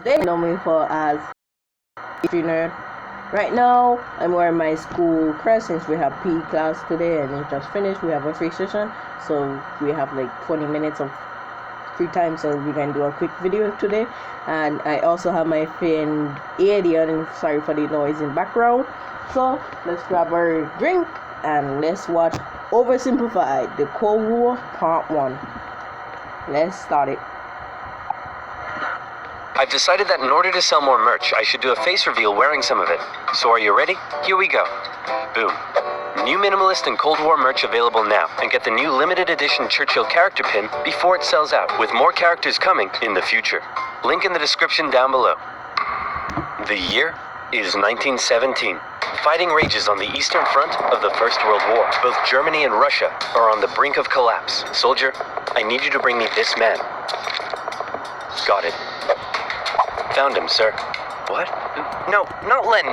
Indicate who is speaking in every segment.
Speaker 1: They know me for as history nerd. Right now, I'm wearing my school crest since we have PE class today and it just finished. We have a free session, so we have like 20 minutes of free time, so we can do a quick video today. And I also have my friend Eddie, and sorry for the noise in background. So let's grab our drink and let's watch Oversimplify, the Cold War Part 1. Let's start it.
Speaker 2: I've decided that in order to sell more merch, I should do a face reveal wearing some of it. So are you ready? Here we go. Boom. New Minimalist and Cold War merch available now, and get the new limited edition Churchill character pin before it sells out, with more characters coming in the future. Link in the description down below. The year is 1917. Fighting rages on the Eastern Front of the First World War. Both Germany and Russia are on the brink of collapse. Soldier, I need you to bring me this man. Got it. Found him, sir. What? No, not Lenin.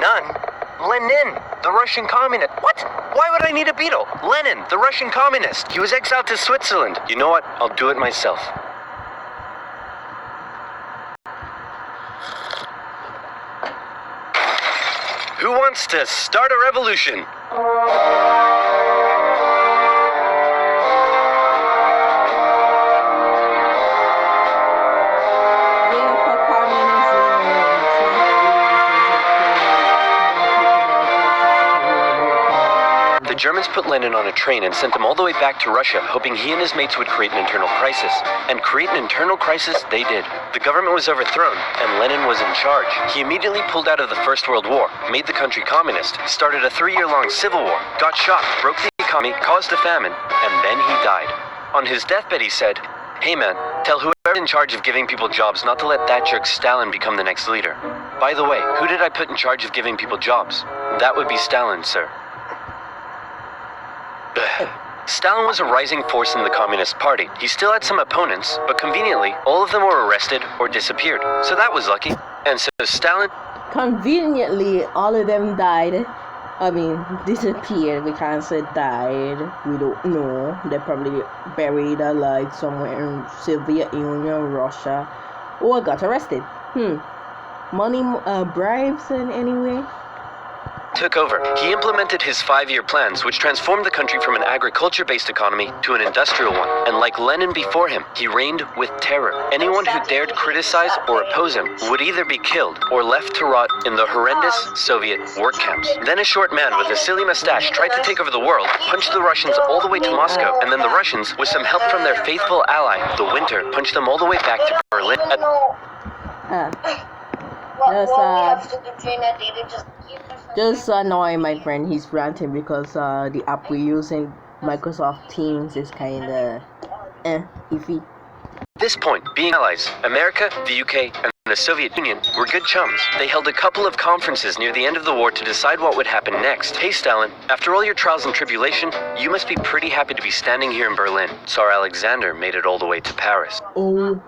Speaker 2: Lenin, the Russian communist. What? Why would I need a beetle? Lenin, the Russian communist. He was exiled to Switzerland. You know what? I'll do it myself. Who wants to start a revolution? The Germans put Lenin on a train and sent him all the way back to Russia, hoping he and his mates would create an internal crisis. And create an internal crisis they did. The government was overthrown, and Lenin was in charge. He immediately pulled out of the First World War, made the country communist, started a 3-year-long civil war, got shot, broke the economy, caused a famine, and then he died. On his deathbed he said, "Hey man, tell whoever's in charge of giving people jobs not to let that jerk Stalin become the next leader. By the way, who did I put in charge of giving people jobs? That would be Stalin, sir." Stalin was a rising force in the Communist Party. He still had some opponents, but conveniently, all of them were arrested or disappeared. So that was lucky. And so Stalin...
Speaker 1: Conveniently, all of them died. I mean, disappeared. We can't say died. We don't know. They're probably buried alive somewhere in Soviet Union, Russia, or got arrested. Money, bribes in any way?
Speaker 2: Took over. He implemented his 5-year plans, which transformed the country from an agriculture-based economy to an industrial one. And like Lenin before him, he reigned with terror. Anyone who dared criticize or oppose him would either be killed or left to rot in the horrendous Soviet work camps. Then a short man with a silly mustache tried to take over the world, punched the Russians all the way to Moscow, and then the Russians, with some help from their faithful ally, the Winter, punched them all the way back to Berlin.
Speaker 1: Just annoying my friend. He's ranting because the app we're using, Microsoft Teams, is kinda iffy.
Speaker 2: At this point, being allies, America, the UK, and the Soviet Union were good chums. They held a couple of conferences near the end of the war to decide what would happen next. Hey Stalin, after all your trials and tribulation, you must be pretty happy to be standing here in Berlin. Tsar Alexander made it all the way to Paris.
Speaker 1: Oh.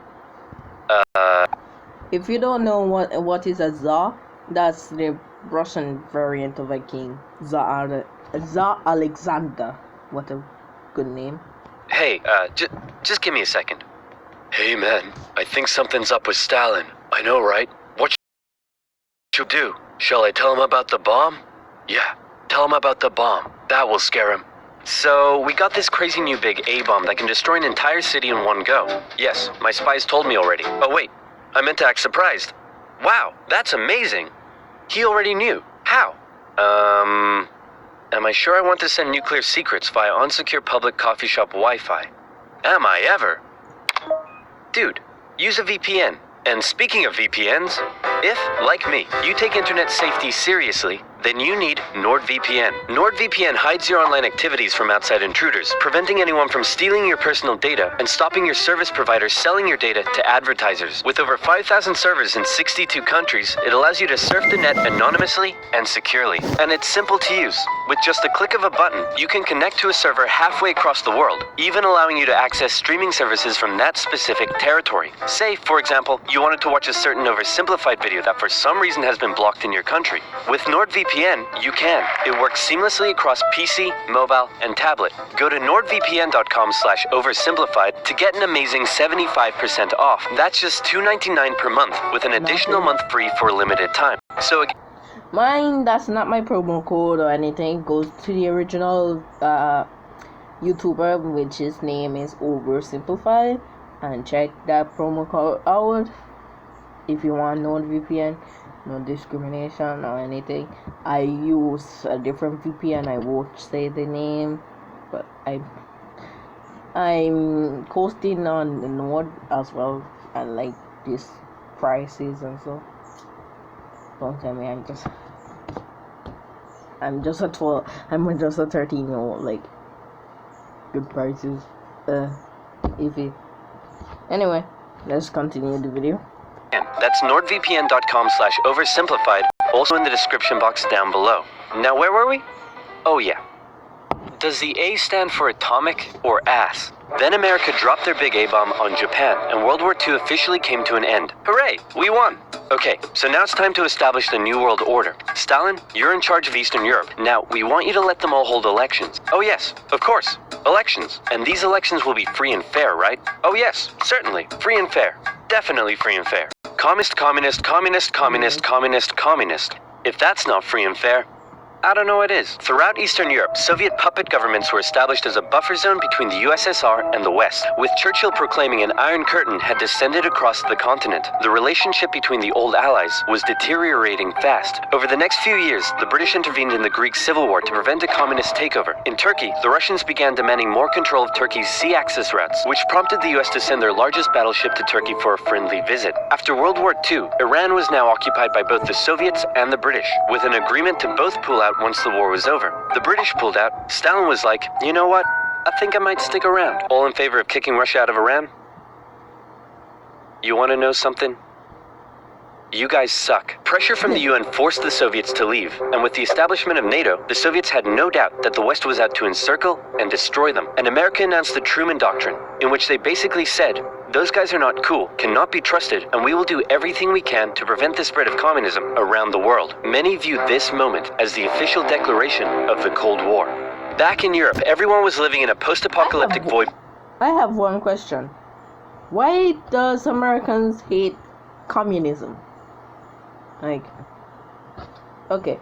Speaker 1: If you don't know what is a Tsar, that's the Russian variant of a king. Tsar Alexander. What a good name.
Speaker 2: Hey, just give me a second. Hey man, I think something's up with Stalin. I know, right? What should I do? Shall I tell him about the bomb? Yeah, tell him about the bomb. That will scare him. So, we got this crazy new big A-bomb that can destroy an entire city in one go. Yes, my spies told me already. Oh wait, I meant to act surprised. Wow, that's amazing. He already knew. How? Am I sure I want to send nuclear secrets via unsecure public coffee shop Wi-Fi? Am I ever? Dude, use a VPN. And speaking of VPNs, if, like me, you take internet safety seriously, then you need NordVPN. NordVPN hides your online activities from outside intruders, preventing anyone from stealing your personal data and stopping your service providers selling your data to advertisers. With over 5,000 servers in 62 countries, it allows you to surf the net anonymously and securely. And it's simple to use. With just a click of a button, you can connect to a server halfway across the world, even allowing you to access streaming services from that specific territory. Say, for example, you wanted to watch a certain oversimplified video that for some reason has been blocked in your country. With NordVPN, NordVPN, you can. It works seamlessly across PC, mobile, and tablet. Go to nordvpn.com/oversimplified to get an amazing 75% off. That's just $2.99 per month with an additional month free for a limited time. So again,
Speaker 1: mine, that's not my promo code or anything. It goes to the original YouTuber, which his name is Oversimplify, and check that promo code out if you want NordVPN. No discrimination or anything. I use a different VPN. I won't say the name, but I'm posting on the Nord as well, and like these prices and so. Don't tell me I'm just a 12. I'm just a 13-year-old. Like, good prices. Iffy. Anyway, let's continue the video.
Speaker 2: That's nordvpn.com/oversimplified, also in the description box down below. Now, where were we? Oh yeah. Does the A stand for atomic or ass? Then America dropped their big A-bomb on Japan, and World War II officially came to an end. Hooray! We won! Okay, so now it's time to establish the New World Order. Stalin, you're in charge of Eastern Europe. Now, we want you to let them all hold elections. Oh yes, of course. Elections. And these elections will be free and fair, right? Oh yes, certainly. Free and fair. Definitely free and fair. Communist, communist, communist, communist, communist, communist. If that's not free and fair, I don't know what is. Throughout Eastern Europe, Soviet puppet governments were established as a buffer zone between the USSR and the West, with Churchill proclaiming an Iron Curtain had descended across the continent. The relationship between the old allies was deteriorating fast. Over the next few years, the British intervened in the Greek Civil War to prevent a communist takeover. In Turkey, the Russians began demanding more control of Turkey's sea access routes, which prompted the US to send their largest battleship to Turkey for a friendly visit. After World War II, Iran was now occupied by both the Soviets and the British, with an agreement to both pull out once the war was over. The British pulled out. Stalin was like, you know what? I think I might stick around. All in favor of kicking Russia out of Iran? You want to know something? You guys suck. Pressure from the UN forced the Soviets to leave, and with the establishment of NATO, the Soviets had no doubt that the West was out to encircle and destroy them. And America announced the Truman Doctrine, in which they basically said, those guys are not cool, cannot be trusted, and we will do everything we can to prevent the spread of communism around the world. Many view this moment as the official declaration of the Cold War. Back in Europe, everyone was living in a post-apocalyptic void.
Speaker 1: I have one question. Why does Americans hate communism? Like, okay,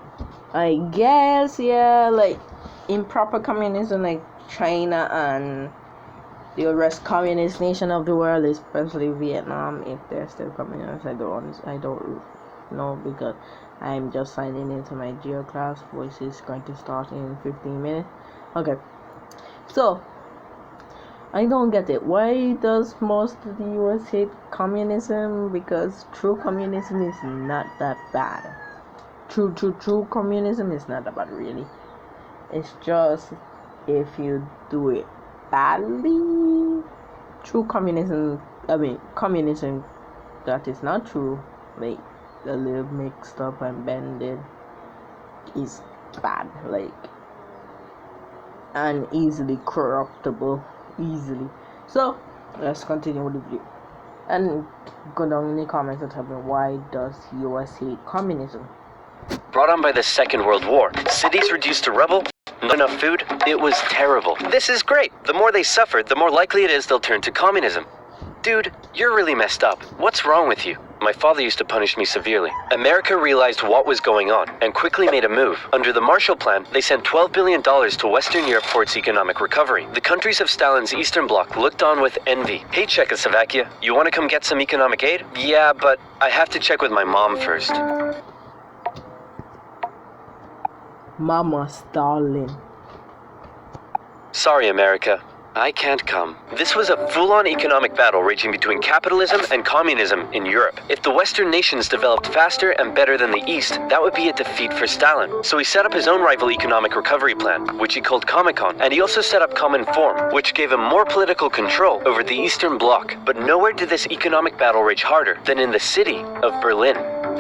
Speaker 1: I guess, yeah, like, improper communism, like China and the rest communist nation of the world, especially Vietnam, if they're still communist. I don't know, because I'm just signing into my geo class, which is going to start in 15 minutes. Okay, so I don't get it. Why does most of the US hate communism? Because true communism is not that bad. True communism is not that bad, really. It's just if you do it badly. True communism, communism that is not true, like a little mixed up and bended, is bad, like, and easily corruptible. Easily. So let's continue with the video and go down in the comments and tell me, why does US hate communism?
Speaker 2: Brought on by the Second World War, cities reduced to rubble, not enough food, it was terrible. This is great. The more they suffered, the more likely it is they'll turn to communism. Dude, you're really messed up. What's wrong with you? My father used to punish me severely. America realized what was going on and quickly made a move. Under the Marshall Plan, they sent $12 billion to Western Europe for its economic recovery. The countries of Stalin's Eastern Bloc looked on with envy. Hey, Czechoslovakia, you want to come get some economic aid? Yeah, but I have to check with my mom first.
Speaker 1: Mama Stalin.
Speaker 2: Sorry, America. I can't come. This was a full-on economic battle raging between capitalism and communism in Europe. If the Western nations developed faster and better than the East, that would be a defeat for Stalin. So he set up his own rival economic recovery plan, which he called Comecon, and he also set up Cominform, which gave him more political control over the Eastern Bloc. But nowhere did this economic battle rage harder than in the city of Berlin.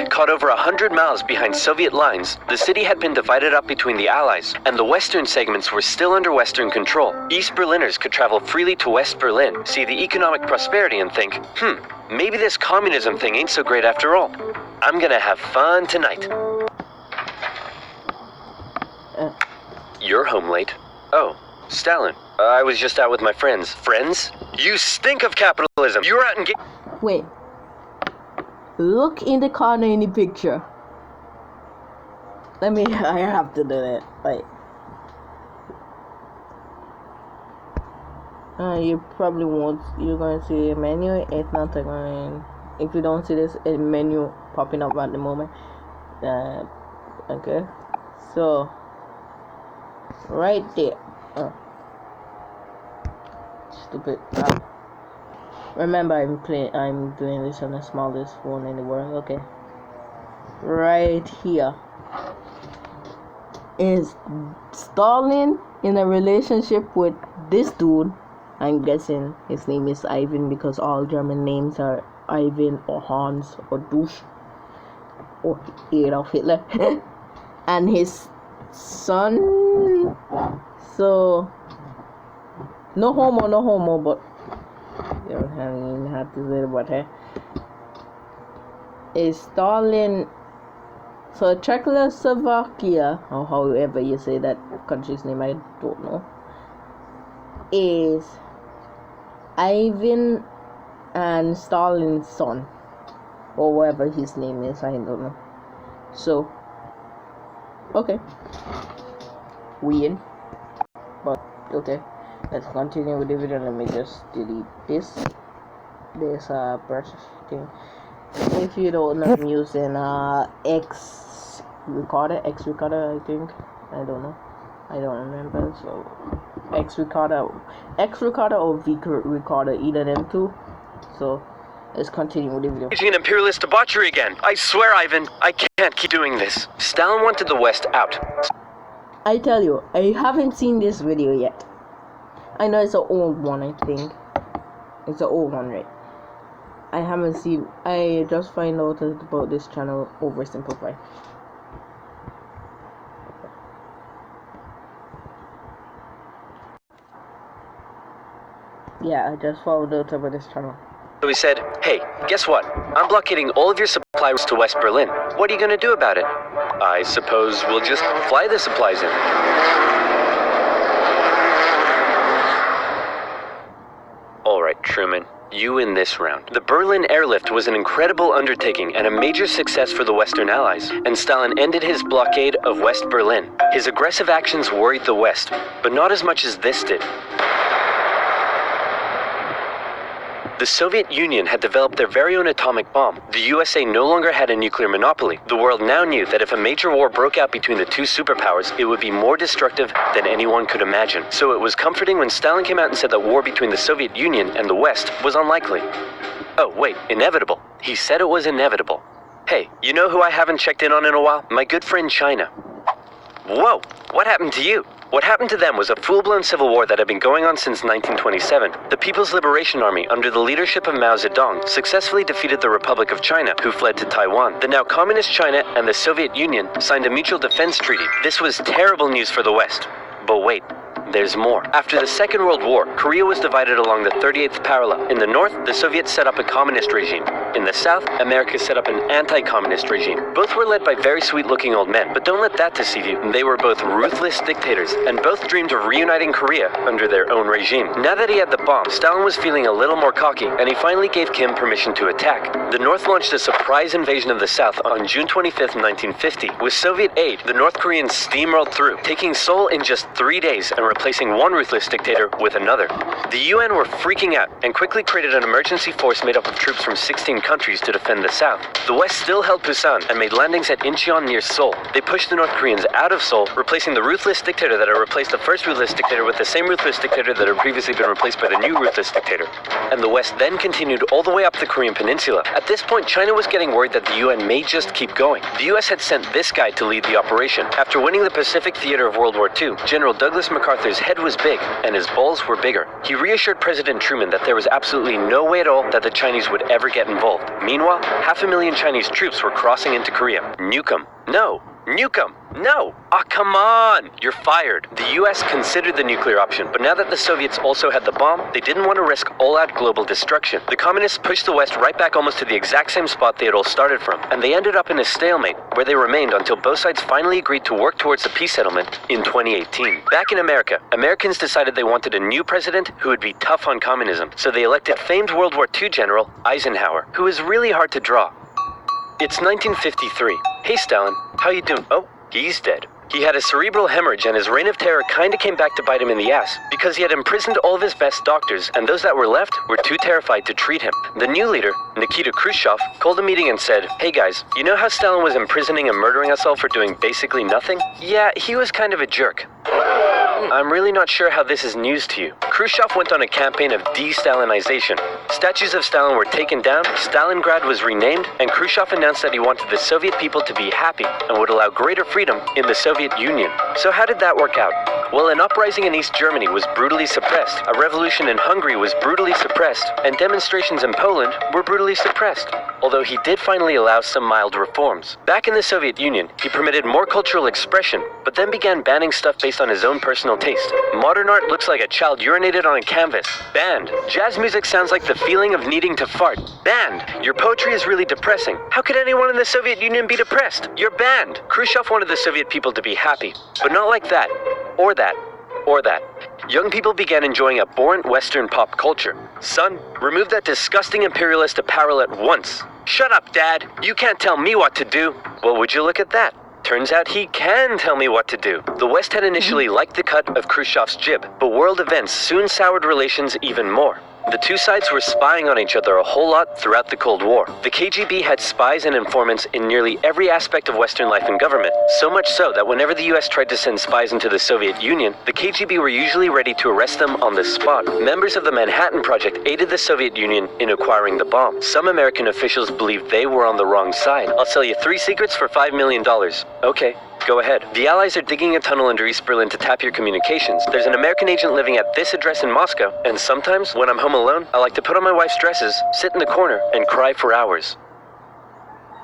Speaker 2: Caught over 100 miles behind Soviet lines, the city had been divided up between the Allies, and the western segments were still under Western control. East Berliners could travel freely to West Berlin, see the economic prosperity and think, maybe this communism thing ain't so great after all. I'm gonna have fun tonight. you're home late. Oh, Stalin. I was just out with my friends. Friends? You stink of capitalism. You were out and
Speaker 1: Wait. Look in the corner in the picture. I have to do that. Wait. You probably won't. You're going to see a menu. It's not going. If you don't see this, a menu popping up at the moment. Okay. So, right there. Stupid. Remember, I'm doing this on the smallest phone in the world. Okay. Right here is Stalin in a relationship with this dude. I'm guessing his name is Ivan because all German names are Ivan or Hans or Dusch or Adolf Hitler. And his son. So, no homo, but you don't even have to say about her. Is Stalin. So Czechoslovakia, or however you say that country's name, I don't know, is Ivan and Stalin's son, or whatever his name is, I don't know. So, okay, weird, but okay. Let's continue with the video. Let me just delete this brush thing. If you don't know, I'm using X recorder, I think. I don't know. I don't remember. So X recorder or V recorder, either them two. So let's continue with the video.
Speaker 2: An imperialist debauchery again. I swear, Ivan, I can't keep doing this. Stalin wanted the West out.
Speaker 1: I tell you, I haven't seen this video yet. I know it's an old one, I think. It's an old one, right? I haven't seen. I just find out about this channel, Oversimplify. Yeah, I just found out about this channel.
Speaker 2: So he said, hey, guess what? I'm blockading all of your supplies to West Berlin. What are you going to do about it? I suppose we'll just fly the supplies in. Alright, Truman. You win this round. The Berlin airlift was an incredible undertaking and a major success for the Western Allies, and Stalin ended his blockade of West Berlin. His aggressive actions worried the West, but not as much as this did. The Soviet Union had developed their very own atomic bomb. The USA no longer had a nuclear monopoly. The world now knew that if a major war broke out between the two superpowers, it would be more destructive than anyone could imagine. So it was comforting when Stalin came out and said that war between the Soviet Union and the West was unlikely. Oh, wait, inevitable. He said it was inevitable. Hey, you know who I haven't checked in on in a while? My good friend China. Whoa, what happened to you? What happened to them was a full-blown civil war that had been going on since 1927. The People's Liberation Army, under the leadership of Mao Zedong, successfully defeated the Republic of China, who fled to Taiwan. The now communist China and the Soviet Union signed a mutual defense treaty. This was terrible news for the West. But wait, there's more. After the Second World War, Korea was divided along the 38th parallel. In the north, the Soviets set up a communist regime. In the south, America set up an anti-communist regime. Both were led by very sweet-looking old men, but don't let that deceive you. They were both ruthless dictators, and both dreamed of reuniting Korea under their own regime. Now that he had the bomb, Stalin was feeling a little more cocky, and he finally gave Kim permission to attack. The North launched a surprise invasion of the South on June 25, 1950. With Soviet aid, the North Koreans steamrolled through, taking Seoul in just 3 days and replacing one ruthless dictator with another. The UN were freaking out and quickly created an emergency force made up of troops from 16 countries to defend the South. The West still held Busan and made landings at Incheon near Seoul. They pushed the North Koreans out of Seoul, replacing the ruthless dictator that had replaced the first ruthless dictator with the same ruthless dictator that had previously been replaced by the new ruthless dictator. And the West then continued all the way up the Korean peninsula. At this point, China was getting worried that the UN may just keep going. The US had sent this guy to lead the operation. After winning the Pacific theater of World War II, General Douglas MacArthur's head was big, and his balls were bigger. He reassured President Truman that there was absolutely no way at all that the Chinese would ever get involved. Meanwhile, 500,000 Chinese troops were crossing into Korea. Nuke 'em. No, Nuke 'em. No. Ah, come on. You're fired. The US considered the nuclear option, but now that the Soviets also had the bomb, they didn't want to risk all-out global destruction. The communists pushed the West right back almost to the exact same spot they had all started from, and they ended up in a stalemate, where they remained until both sides finally agreed to work towards a peace settlement in 2018. Back in America, Americans decided they wanted a new president who would be tough on communism, so they elected famed World War II General Eisenhower, who was really hard to draw. It's 1953. Hey Stalin, how you doing? Oh, he's dead. He had a cerebral hemorrhage and his reign of terror kinda came back to bite him in the ass because he had imprisoned all of his best doctors and those that were left were too terrified to treat him. The new leader, Nikita Khrushchev, called a meeting and said, "Hey guys, you know how Stalin was imprisoning and murdering us all for doing basically nothing? Yeah, he was kind of a jerk." I'm really not sure how this is news to you. Khrushchev went on a campaign of de-Stalinization. Statues of Stalin were taken down, Stalingrad was renamed, and Khrushchev announced that he wanted the Soviet people to be happy and would allow greater freedom in the Soviet Union. So how did that work out? Well, an uprising in East Germany was brutally suppressed, a revolution in Hungary was brutally suppressed, and demonstrations in Poland were brutally suppressed. Although he did finally allow some mild reforms. Back in the Soviet Union, he permitted more cultural expression, but then began banning stuff based on his own personal taste. Modern art looks like a child urinated on a canvas. Banned. Jazz music sounds like the feeling of needing to fart. Banned. Your poetry is really depressing. How could anyone in the Soviet Union be depressed? You're banned. Khrushchev wanted the Soviet people to be happy, but not like that. Or that. Or that. Young people began enjoying abhorrent Western pop culture. Son, remove that disgusting imperialist apparel at once. Shut up, Dad. You can't tell me what to do. Well, would you look at that? Turns out he can tell me what to do. The West had initially liked the cut of Khrushchev's jib, but world events soon soured relations even more. The two sides were spying on each other a whole lot throughout the Cold War. The KGB had spies and informants in nearly every aspect of Western life and government, so much so that whenever the US tried to send spies into the Soviet Union, the KGB were usually ready to arrest them on the spot. Members of the Manhattan Project aided the Soviet Union in acquiring the bomb. Some American officials believed they were on the wrong side. I'll sell you 3 secrets for $5 million. Okay. Go ahead. The Allies are digging a tunnel under East Berlin to tap your communications. There's an American agent living at this address in Moscow, and sometimes, when I'm home alone, I like to put on my wife's dresses, sit in the corner, and cry for hours.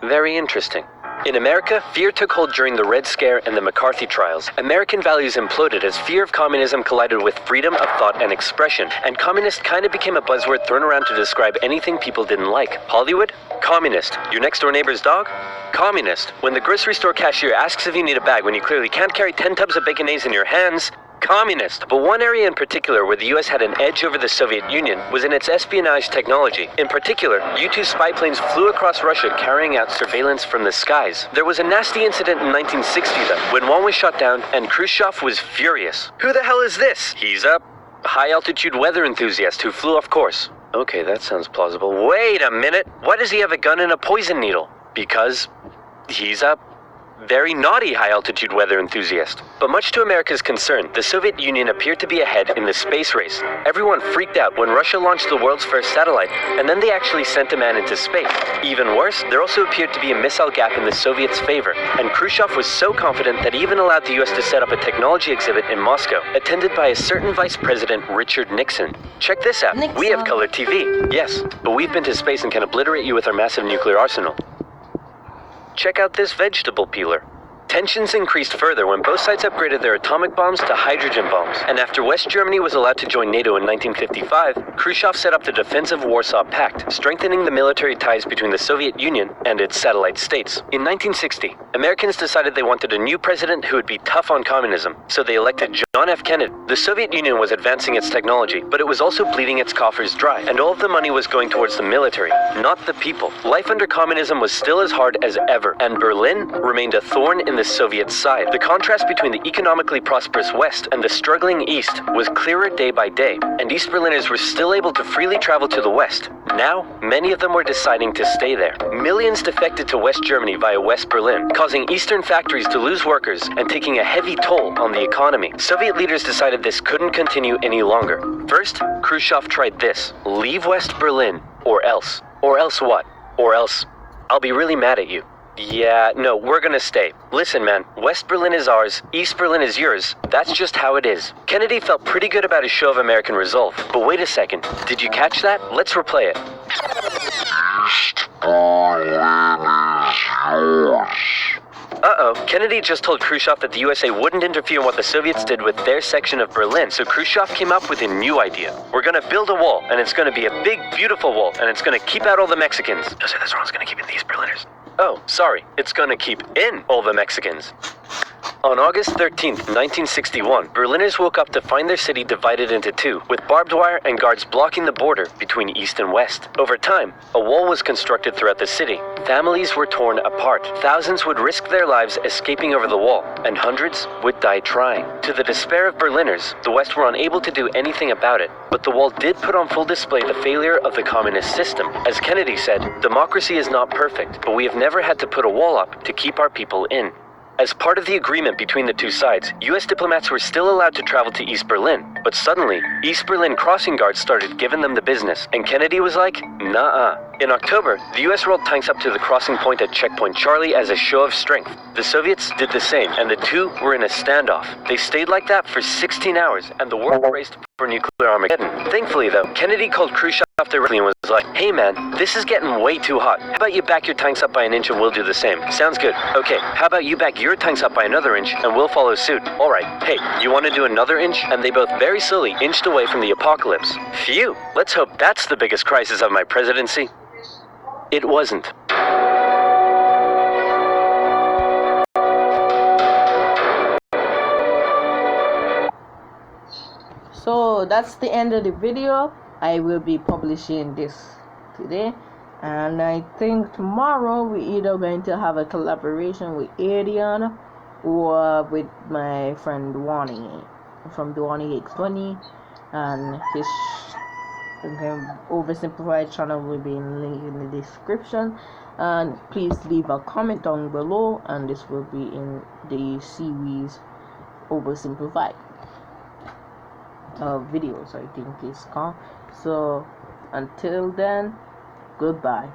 Speaker 2: Very interesting. In America, fear took hold during the Red Scare and the McCarthy trials. American values imploded as fear of communism collided with freedom of thought and expression, and communist kind of became a buzzword thrown around to describe anything people didn't like. Hollywood? Communist. Your next door neighbor's dog? Communist. When the grocery store cashier asks if you need a bag when you clearly can't carry 10 tubs of baconaise in your hands, communist. But one area in particular where the US had an edge over the Soviet Union was in its espionage technology. In particular, U-2 spy planes flew across Russia carrying out surveillance from the skies. There was a nasty incident in 1960 though, when one was shot down and Khrushchev was furious. Who the hell is this? He's a high-altitude weather enthusiast who flew off course. Okay, that sounds plausible. Wait a minute! Why does he have a gun and a poison needle? Because he's a very naughty high-altitude weather enthusiast. But much to America's concern, the Soviet Union appeared to be ahead in the space race. Everyone freaked out when Russia launched the world's first satellite, and then they actually sent a man into space. Even worse, there also appeared to be a missile gap in the Soviets' favor, and Khrushchev was so confident that he even allowed the US to set up a technology exhibit in Moscow, attended by a certain Vice President Richard Nixon. Check this out.
Speaker 1: Nixon.
Speaker 2: We have color TV. Yes, but we've been to space and can obliterate you with our massive nuclear arsenal. Check out this vegetable peeler. Tensions increased further when both sides upgraded their atomic bombs to hydrogen bombs, and after West Germany was allowed to join NATO in 1955, Khrushchev set up the Defensive Warsaw Pact, strengthening the military ties between the Soviet Union and its satellite states. In 1960, Americans decided they wanted a new president who would be tough on communism, so they elected John F. Kennedy. The Soviet Union was advancing its technology, but it was also bleeding its coffers dry, and all of the money was going towards the military, not the people. Life under communism was still as hard as ever, and Berlin remained a thorn in the Soviet side. The contrast between the economically prosperous West and the struggling East was clearer day by day, and East Berliners were still able to freely travel to the West. Now, many of them were deciding to stay there. Millions defected to West Germany via West Berlin, causing Eastern factories to lose workers and taking a heavy toll on the economy. Soviet leaders decided this couldn't continue any longer. First, Khrushchev tried this: leave West Berlin, or else. Or else what? Or else, I'll be really mad at you. Yeah, no, we're gonna stay. Listen, man, West Berlin is ours, East Berlin is yours. That's just how it is. Kennedy felt pretty good about his show of American resolve. But wait a second, did you catch that? Let's replay it. Kennedy just told Khrushchev that the USA wouldn't interfere in what the Soviets did with their section of Berlin, so Khrushchev came up with a new idea. We're gonna build a wall, and it's gonna be a big, beautiful wall, and it's gonna keep out all the Mexicans. No, sir, that's wrong. It's gonna keep in these Berliners. Oh, sorry. It's gonna keep in all the Mexicans. On August 13th, 1961, Berliners woke up to find their city divided into two, with barbed wire and guards blocking the border between east and west. Over time, a wall was constructed throughout the city. Families were torn apart. Thousands would risk their lives escaping over the wall, and hundreds would die trying. To the despair of Berliners, the West were unable to do anything about it, but the wall did put on full display the failure of the communist system. As Kennedy said, democracy is not perfect, but we have never had to put a wall up to keep our people in. As part of the agreement between the two sides, US diplomats were still allowed to travel to East Berlin, but suddenly, East Berlin crossing guards started giving them the business, and Kennedy was like, nah-uh. In October, the US rolled tanks up to the crossing point at Checkpoint Charlie as a show of strength. The Soviets did the same, and the two were in a standoff. They stayed like that for 16 hours, and the world raced for nuclear Armageddon. Thankfully, though, Kennedy called Khrushchev directly and was like, hey man, this is getting way too hot. How about you back your tanks up by an inch and we'll do the same? Sounds good. Okay, how about you back your tanks up by another inch and we'll follow suit? Alright, hey, you want to do another inch? And they both very slowly inched away from the apocalypse. Phew, let's hope that's the biggest crisis of my presidency. It wasn't.
Speaker 1: So that's the end of the video. I will be publishing this today, and I think tomorrow we're either going to have a collaboration with Adrian or with my friend Wani from Wani X20, and his oversimplified channel will be linked in the description. And please leave a comment down below, and this will be in the series oversimplified videos, I think it's called. So until then, goodbye.